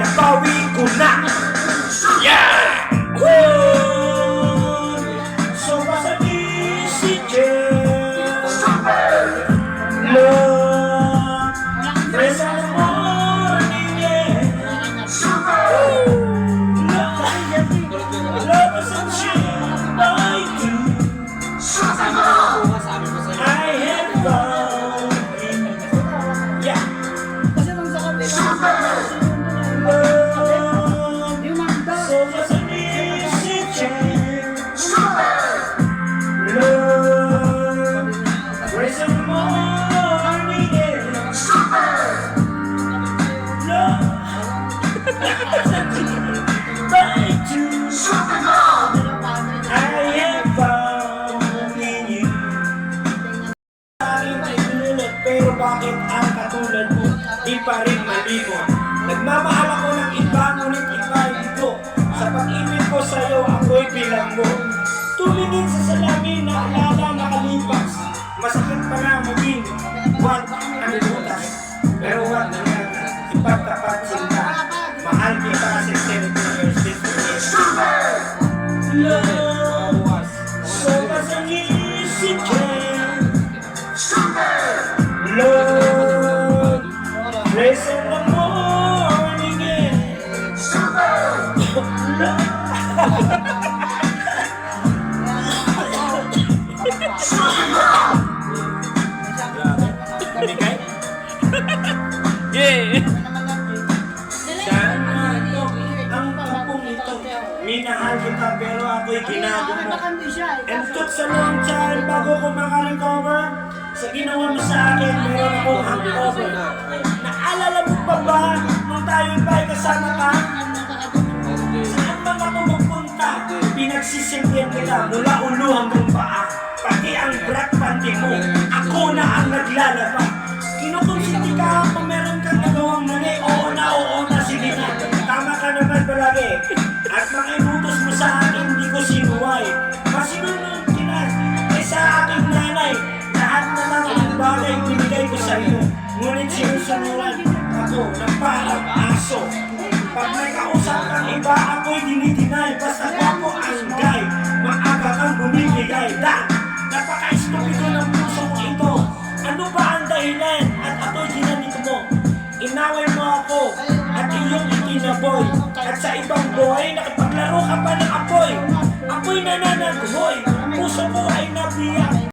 nabawi ko na. Yeah! Woo! So masabi si Jen Love Fresh on the morning, yeah. Love is a chill I do. I have found in you. Yeah. So masabi si Jen Love Fresh on the morning, yeah. Love by two. I have found in you. Aking ay tulad, pero bakit ang katulad mo di pa rin malimot? Nagmamahal ako ng iba, ngunit iba ito. Sa pag-ibig ko sa'yo, ako'y bilang mo. Tumingin sa salamin na alala nakalipas. Masakit pa na maging wag ang butas. Pero wag na nga, ipagtapat sinta. Mahal kita kasi 17 years difference. Love, so masangin si Jen Love, place in the morning, yeah. Bigay? Yeah! Ang kampong ito, minahal kita pero ako'y ginagawa mo. And took so long time bago ko makarecover. Sa ginawa mo sa akin, meron akong hangover. Naalala mo pa ba nung tayo'y ba'y kasama ka? Saan ba ka pumupunta? Pinagsisimpihan kita mula ulo hanggang paa. Pati ang black panty mo, ako na ang naglalaba. Kinukonsinti ka kung meron kang nagawang mali. Oo na, sige na. Tama ka naman palagi. At mga inutos mo sa akin, hindi ko sinuway. Masinunod kita, sa aking nanay. Lahat na lang ang bagay binigay ko sa iyo. Ngunit sinusunuran ako ng parang aso. Pag may kausap kang iba, ako'y dinidinay. Basta ako ang guy, maaga kang bumibigay. Napaka-estupido ng puso ko ito. Ano ba ang dahilan? At ako'y ginanito mo. Inaway mo ako at iyong ikinaboy. At sa ibang buhay, nakipaglaro ka pa ng apoy. Ako'y nananaghoy. Puso ko ay nabiyak.